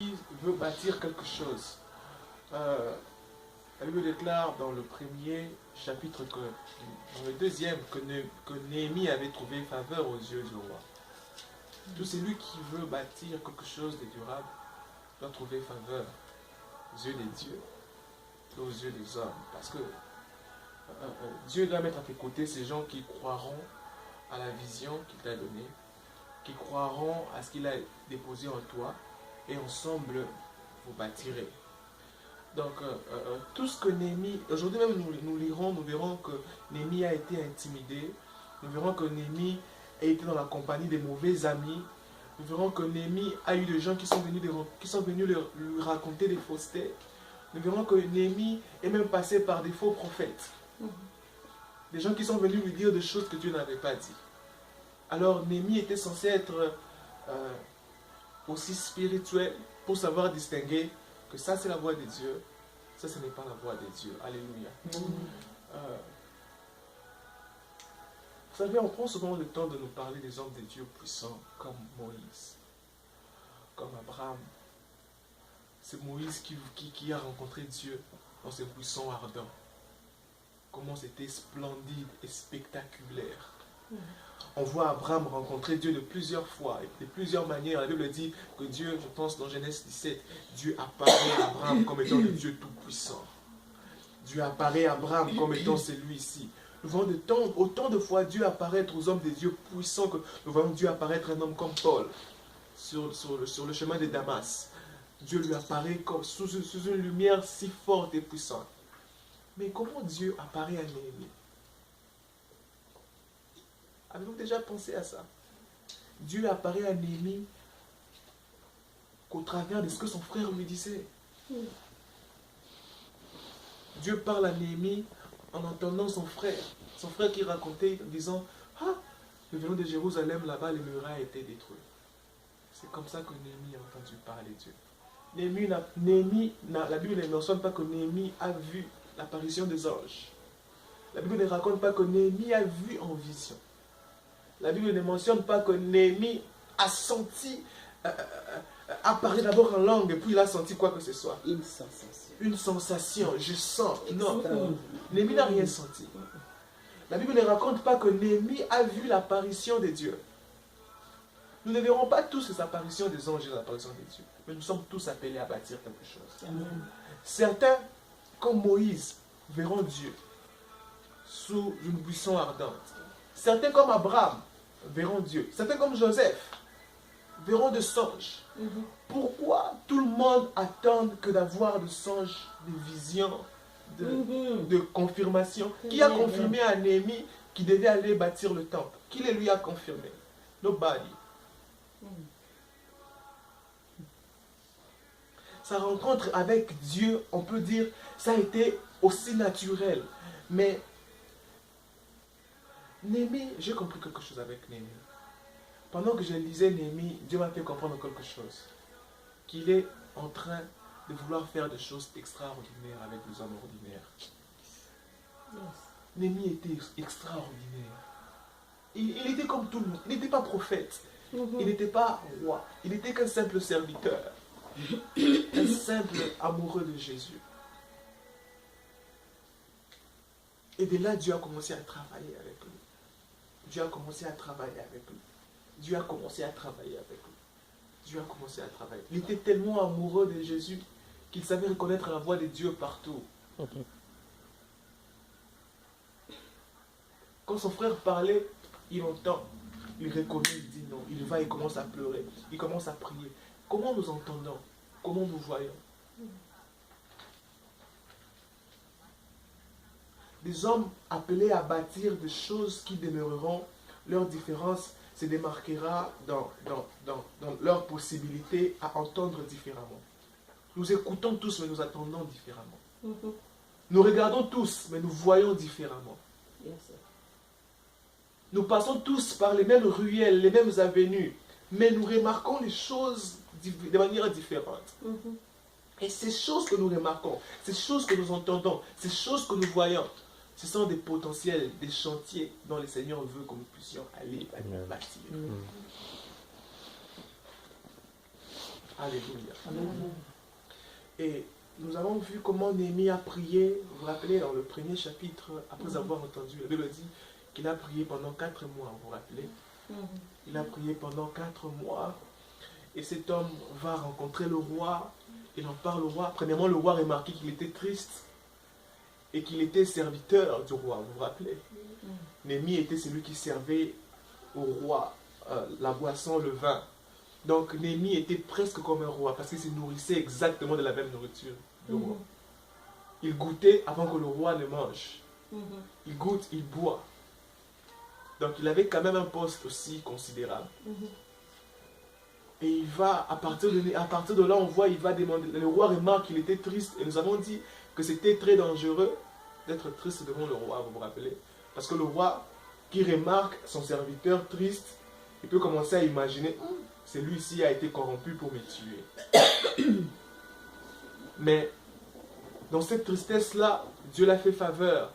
veut bâtir quelque chose. La Bible déclare dans le premier chapitre, dans le deuxième, que Néhémie avait trouvé faveur aux yeux du roi. Tout celui qui veut bâtir quelque chose de durable doit trouver faveur aux yeux des dieux et aux yeux des hommes. Parce que Dieu doit mettre à tes côtés ces gens qui croiront à la vision qu'il t'a donnée, qui croiront à ce qu'il a déposé en toi, et ensemble, vous bâtirez. Donc, tout ce que Néhémie... Aujourd'hui même, nous lirons, nous verrons que Néhémie a été intimidé. Nous verrons que Néhémie a été dans la compagnie des mauvais amis. Nous verrons que Néhémie a eu des gens qui sont venus lui raconter des faussetés. Nous verrons que Néhémie est même passé par des faux prophètes. Des gens qui sont venus lui dire des choses que Dieu n'avait pas dit. Alors, Néhémie était censé être aussi spirituel pour savoir distinguer que ça c'est la voix de Dieu, ça ce n'est pas la voix de Dieu. Alléluia. Vous savez, on prend souvent le temps de nous parler des hommes de Dieu puissants comme Moïse, comme Abraham. C'est Moïse qui a rencontré Dieu dans ses buissons ardents. Comment c'était splendide et spectaculaire. On voit Abraham rencontrer Dieu de plusieurs fois, et de plusieurs manières. La Bible dit que Dieu, je pense dans Genèse 17, Dieu apparaît à Abraham comme étant le Dieu tout-puissant. Dieu apparaît à Abraham comme étant celui-ci. Nous voyons autant de fois Dieu apparaître aux hommes des dieux puissants que nous voyons Dieu apparaître à un homme comme Paul sur le chemin de Damas. Dieu lui apparaît comme sous une lumière si forte et puissante. Mais comment Dieu apparaît à Néhémie? Avez-vous déjà pensé à ça? Dieu apparaît à Néhémie qu'au travers de ce que son frère lui disait. Dieu parle à Néhémie en entendant son frère qui racontait en disant « Ah, nous venons de Jérusalem, là-bas les murailles étaient détruites. » C'est comme ça que Néhémie a entendu parler de Dieu. La Bible ne mentionne pas que Néhémie a vu l'apparition des anges. La Bible ne raconte pas que Néhémie a vu en vision. La Bible ne mentionne pas que Néhémie a senti, a parlé d'abord en langue, et puis il a senti quoi que ce soit. Une sensation. Une sensation, je sens. Non, Néhémie n'a rien senti. La Bible ne raconte pas que Néhémie a vu l'apparition de Dieu. Nous ne verrons pas tous les apparitions des anges et l'apparition de Dieu, mais nous sommes tous appelés à bâtir quelque chose. Certains, comme Moïse, verront Dieu sous une buisson ardente. Certains comme Abraham verront Dieu. Certains comme Joseph verront des songes. Pourquoi tout le monde attend que d'avoir des songes, des visions, de confirmation? Qui a confirmé à Néhémie qu'il devait aller bâtir le temple? Qui le lui a confirmé? Nobody. Sa rencontre avec Dieu, on peut dire, ça a été aussi naturel. Mais Néhémie, j'ai compris quelque chose avec Néhémie. Pendant que je lisais Néhémie, Dieu m'a fait comprendre quelque chose. Qu'il est en train de vouloir faire des choses extraordinaires avec les hommes ordinaires. Néhémie était extraordinaire. Il était comme tout le monde. Il n'était pas prophète. Il n'était pas roi. Il n'était qu'un simple serviteur. Un simple amoureux de Jésus. Et de là, Dieu a commencé à travailler avec lui. Dieu a commencé à travailler avec lui. Dieu a commencé à travailler avec lui. Dieu a commencé à travailler. Il était tellement amoureux de Jésus qu'il savait reconnaître la voix de Dieu partout. Quand son frère parlait, il entend, il reconnaît, il dit non. Il va, il commence à pleurer, il commence à prier. Comment nous entendons? Comment nous voyons? Des hommes appelés à bâtir des choses qui demeureront, leur différence se démarquera dans leur possibilité à entendre différemment. Nous écoutons tous, mais nous attendons différemment. Nous regardons tous, mais nous voyons différemment. Nous passons tous par les mêmes ruelles, les mêmes avenues, mais nous remarquons les choses de manière différente. Et ces choses que nous remarquons, ces choses que nous entendons, ces choses que nous voyons, ce sont des potentiels, des chantiers dont le Seigneur veut que nous puissions aller bâtir. Alléluia. Amen. Et nous avons vu comment Néhémie a prié, vous vous rappelez, dans le premier chapitre, après avoir entendu, la Bible dit qu'il a prié pendant 4 mois, vous vous rappelez? Il a prié pendant 4 mois, et cet homme va rencontrer le roi, il en parle au roi. Premièrement, le roi remarquait qu'il était triste, et qu'il était serviteur du roi, vous vous rappelez? Néhémie était celui qui servait au roi la boisson, le vin. Donc Néhémie était presque comme un roi parce qu'il se nourrissait exactement de la même nourriture du roi. Il goûtait avant que le roi ne mange. Il goûte, il boit. Donc il avait quand même un poste aussi considérable. Et il va, à partir de là, on voit, il va demander. Le roi remarque qu'il était triste. Et nous avons dit que c'était très dangereux d'être triste devant le roi, vous vous rappelez? Parce que le roi qui remarque son serviteur triste, il peut commencer à imaginer, celui-ci a été corrompu pour me tuer. Mais dans cette tristesse-là, Dieu l'a fait faveur.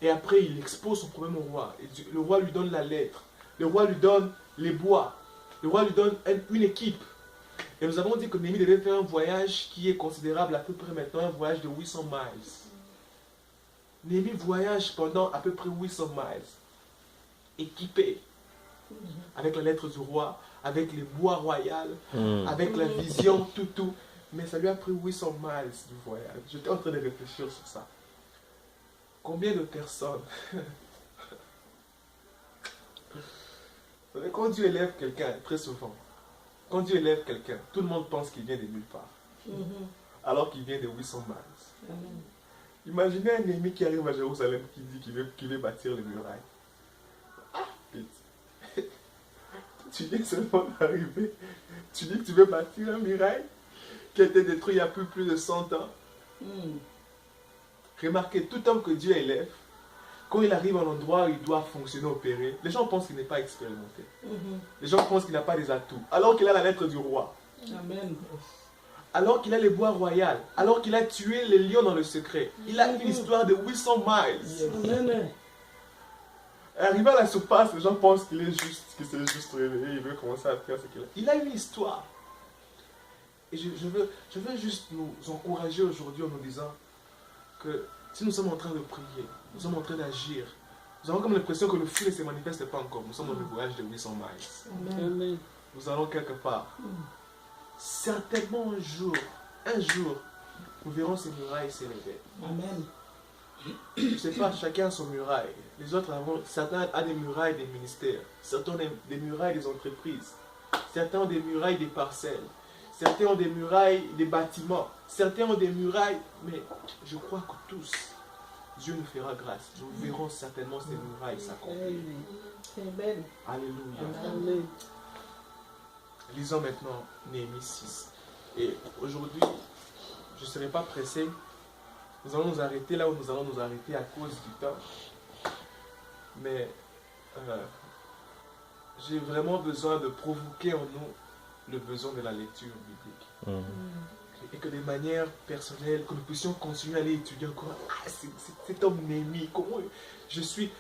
Et après, il expose son problème au roi. Et le roi lui donne la lettre. Le roi lui donne les bois. Le roi lui donne une équipe. Et nous avons dit que Néhémie devait faire un voyage qui est considérable à peu près maintenant, un voyage de 800 miles. Néhémie voyage pendant à peu près 800 miles. Équipé. Avec la lettre du roi, avec les bois royaux, avec la vision, tout. Mais ça lui a pris 800 miles du voyage. J'étais en train de réfléchir sur ça. Combien de personnes quand Dieu élève quelqu'un, très souvent, quand Dieu élève quelqu'un, tout le monde pense qu'il vient de nulle part. Alors qu'il vient de 800 miles. Imaginez un ennemi qui arrive à Jérusalem qui dit qu'il veut bâtir les murailles. Ah, vite. Tu viens seulement d'arriver. Tu dis que tu veux bâtir un muraille qui a été détruit il y a plus de 100 ans. Remarquez, tout homme que Dieu élève, quand il arrive à un endroit où il doit fonctionner, opérer, les gens pensent qu'il n'est pas expérimenté. Les gens pensent qu'il n'a pas des atouts. Alors qu'il a la lettre du roi. Amen. Alors qu'il a les bois royaux. Alors qu'il a tué les lions dans le secret. Il a une histoire de 800 miles. Amen. Arrivé à la surface, les gens pensent qu'il s'est juste réveillé, il veut commencer à faire ce qu'il a. Il a une histoire. Et je veux juste nous encourager aujourd'hui en nous disant que si nous sommes en train de prier, nous sommes en train d'agir, nous avons comme l'impression que le feu ne se manifeste pas encore. Nous sommes dans le voyage de 800 miles. Amen. Nous allons quelque part. Certainement un jour, nous verrons ces murailles s'élever. Amen. Je ne sais pas, chacun a son muraille. Les autres certains ont des murailles des ministères, certains ont des murailles des entreprises, certains ont des murailles des parcelles, certains ont des murailles des bâtiments, certains ont des murailles, mais je crois que tous, Dieu nous fera grâce. Nous verrons certainement ces murailles s'accomplir. Amen. Alléluia. Amen. Lisons maintenant Néhémie 6. Et aujourd'hui, je ne serai pas pressé. Nous allons nous arrêter là où nous allons nous arrêter à cause du temps. Mais j'ai vraiment besoin de provoquer en nous le besoin de la lecture biblique. Et que de manière personnelle, que nous puissions continuer à aller étudier encore. Ah, cet homme Néhémie, comment je me suis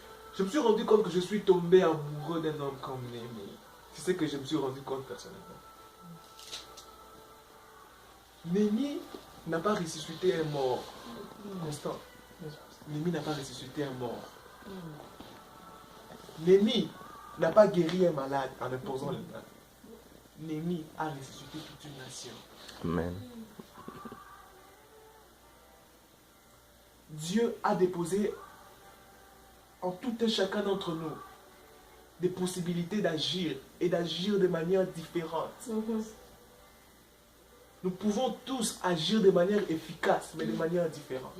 rendu compte que je suis tombé amoureux d'un homme comme Néhémie. C'est ce que je me suis rendu compte personnellement. Néhémie n'a pas ressuscité un mort. Constant. Néhémie n'a pas ressuscité un mort. Néhémie n'a pas guéri un malade en imposant les mains. Néhémie a ressuscité toute une nation. Amen. Dieu a déposé en tout un chacun d'entre nous des possibilités d'agir et d'agir de manière différente. Nous pouvons tous agir de manière efficace, mais de manière différente.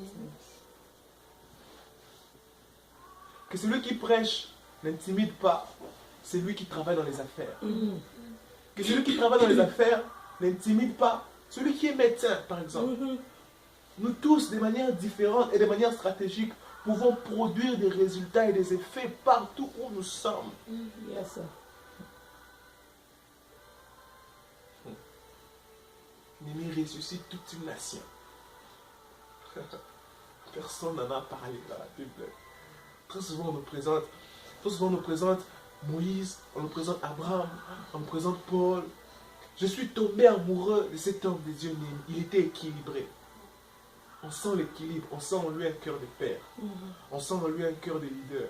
Que celui qui prêche n'intimide pas celui qui travaille dans les affaires. Que celui qui travaille dans les affaires n'intimide pas celui qui est médecin, par exemple. Nous tous, de manière différente et de manière stratégique, pouvons produire des résultats et des effets partout où nous sommes. Yes, sir. Néhémie ressuscite toute une nation. Personne n'en a parlé dans la Bible. Très souvent on nous présente Moïse, on nous présente Abraham, on nous présente Paul. Je suis tombé amoureux de cet homme des dieux Néhémie. Il était équilibré. On sent l'équilibre, on sent en lui un cœur de père. On sent en lui un cœur de leader.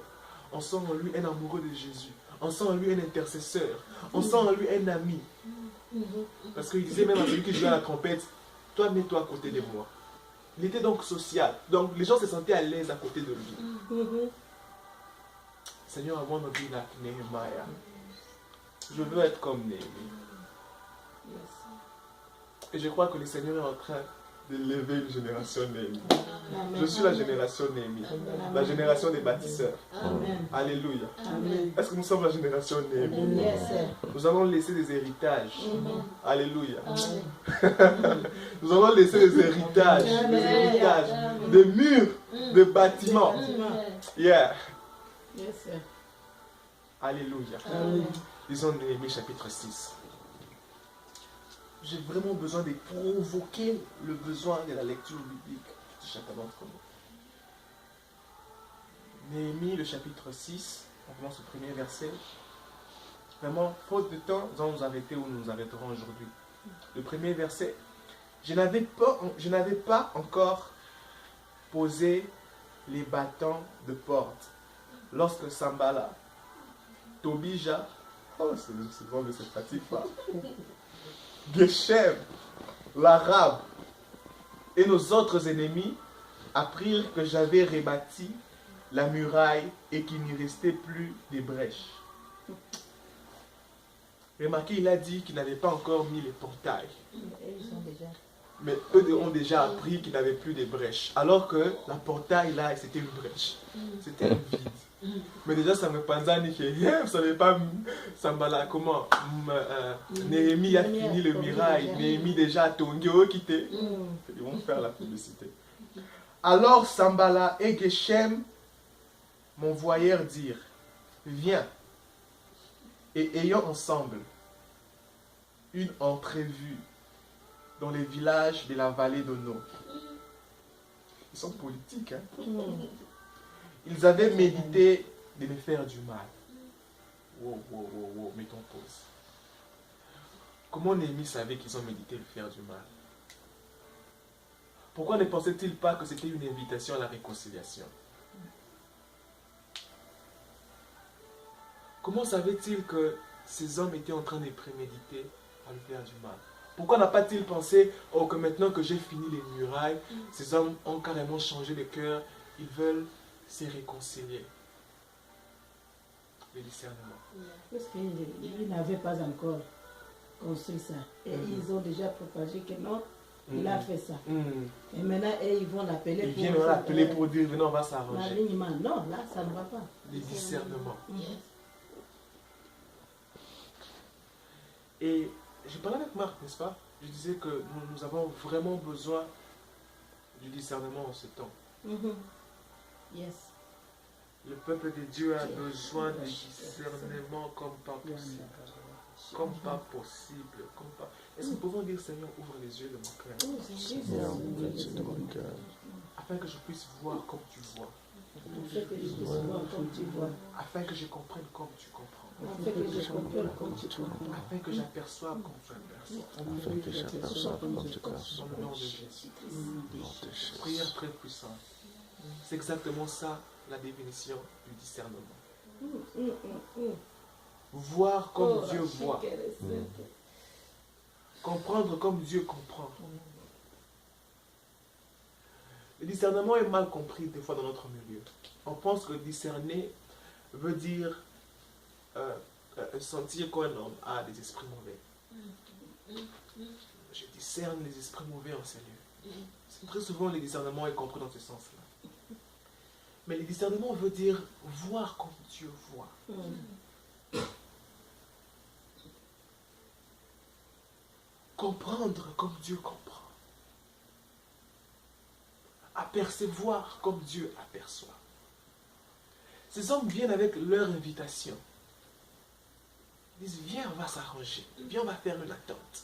On sent en lui un amoureux de Jésus. On sent en lui un intercesseur. On sent en lui un ami. Parce qu'il disait même à celui qui jouait à la trompette, toi, mets-toi à côté de moi. Il était donc social. Donc les gens se sentaient à l'aise à côté de lui. Seigneur, I want to be like Nehemiah. Je veux être comme Néhémie. Et je crois que le Seigneur est en train de lever une génération Néhémie. Je suis la génération Néhémie. La génération des bâtisseurs. Amen. Alléluia. Amen. Est-ce que nous sommes la génération Néhémie? Yes, sir. Nous allons laisser des héritages. Alléluia. Amen. Nous allons laisser des héritages. Des héritages. Des murs. Des bâtiments. Yeah. Yes, sir. Alléluia. Amen. Lisons Néhémie chapitre 6. J'ai vraiment besoin de provoquer le besoin de la lecture biblique de chacun d'entre nous. Néhémie, le chapitre 6, on commence au premier verset. Vraiment, faute de temps, nous allons nous arrêter où nous nous arrêterons aujourd'hui. Le premier verset. Je n'avais pas encore posé les battants de porte lorsque Sambala, Tobija, c'est bon, mais c'est pratique pas. Geshem, l'Arabe et nos autres ennemis apprirent que j'avais rebâti la muraille et qu'il n'y restait plus de brèches. Remarquez, il a dit qu'il n'avait pas encore mis les portails. Mais eux ont déjà appris qu'il n'avait plus de brèches. Alors que la portail là, c'était une brèche. C'était un vide. Mais déjà, ça me pensait que vous savez pas, Sambala, comment Néhémie a fini le mirail. Néhémie déjà a tongué, quitté. Ils vont faire la publicité. Alors Sambala et Geshem m'envoyèrent dire, viens, et ayons ensemble une entrevue dans les villages de la vallée d'Ono. Ils sont politiques, hein? Ils avaient médité de me faire du mal. Wow, mettons pause. Comment Néhémie savait qu'ils ont médité de faire du mal? Pourquoi ne pensait-il pas que c'était une invitation à la réconciliation? Comment savait-il que ces hommes étaient en train de préméditer à lui faire du mal? Pourquoi n'a pas-t-il pensé, oh, que maintenant que j'ai fini les murailles, ces hommes ont carrément changé de cœur, ils veulent se réconcilier? Le discernement. Parce qu'ils n'avaient pas encore construit ça. Et ils ont déjà propagé que non, il a fait ça. Et maintenant, ils vont l'appeler Ils viennent l'appeler pour dire, venez, on va s'arranger. L'alignement, non, là, ça ne va pas. Le discernement. Et j'ai parlé avec Marc, n'est-ce pas? Je disais que nous avons vraiment besoin du discernement en ce temps. Yes. Le peuple de Dieu a besoin de discernement comme pas possible. Comme pas possible. Comme pas... Est-ce que nous pouvons dire, Seigneur, ouvre les yeux de mon cœur, afin que je puisse voir comme tu vois, afin que je comprenne comme tu comprends, afin que j'aperçoive comme tu aperçois. Au nom de Jésus. Prière très puissante. C'est exactement ça la définition du discernement. Voir comme Dieu voit. Comprendre comme Dieu comprend. Le discernement est mal compris des fois dans notre milieu. On pense que discerner veut dire sentir qu'un homme a des esprits mauvais. Je discerne les esprits mauvais en ces lieux. Très souvent, le discernement est compris dans ce sens-là. Mais le discernement veut dire voir comme Dieu voit. Comprendre comme Dieu comprend. Apercevoir comme Dieu aperçoit. Ces hommes viennent avec leur invitation. Ils disent, viens, on va s'arranger. Viens, on va faire une attente.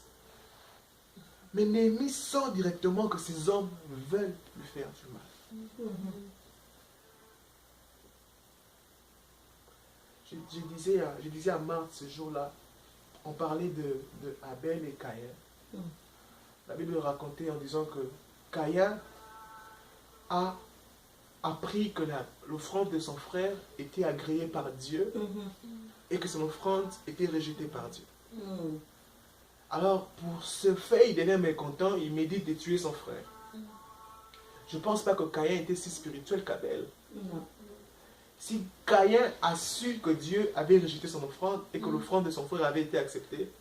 Mais Néhémie sent directement que ces hommes veulent lui faire du mal. Je disais à Marthe ce jour-là, on parlait de Abel et Caïn. La Bible racontait en disant que Caïn a appris que l'offrande de son frère était agréée par Dieu et que son offrande était rejetée par Dieu. Alors, pour ce fait, il devient mécontent, il médite de tuer son frère. Je ne pense pas que Caïn était si spirituel qu'Abel. Si Caïn a su que Dieu avait rejeté son offrande et que l'offrande de son frère avait été acceptée,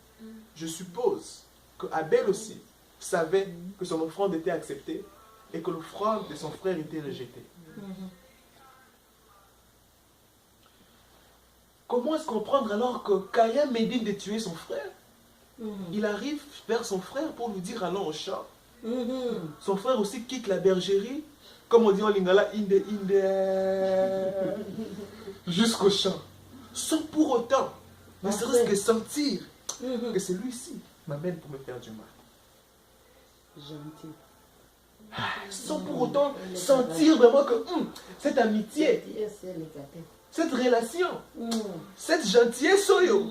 je suppose que Abel aussi savait que son offrande était acceptée et que l'offrande de son frère était rejetée. Comment est-ce comprendre alors que Caïn médite de tuer son frère? Il arrive vers son frère pour lui dire allons au champ. Son frère aussi quitte la bergerie, comme on dit en lingala, jusqu'au champ. Sans pour autant, ne serait-ce que sentir que celui-ci m'amène pour me faire du mal. Gentil. Sans pour autant sentir vraiment que cette amitié, cette relation, cette gentillesse, soyo.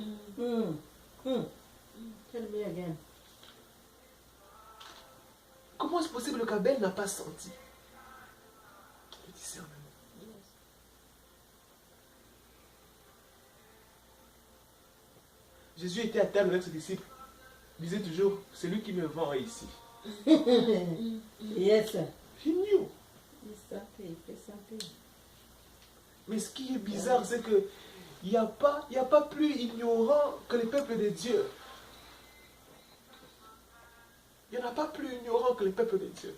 Comment est-ce possible qu'Abel n'a pas senti le discernement? Jésus était à table avec ses disciples. Il disait toujours, celui qui me vend est ici. Yes. He knew. Il peut sentir. Mais ce qui est bizarre, c'est que il n'y a pas plus ignorant que le peuple de Dieu. Il n'y en a pas plus ignorant que le peuple de Dieu.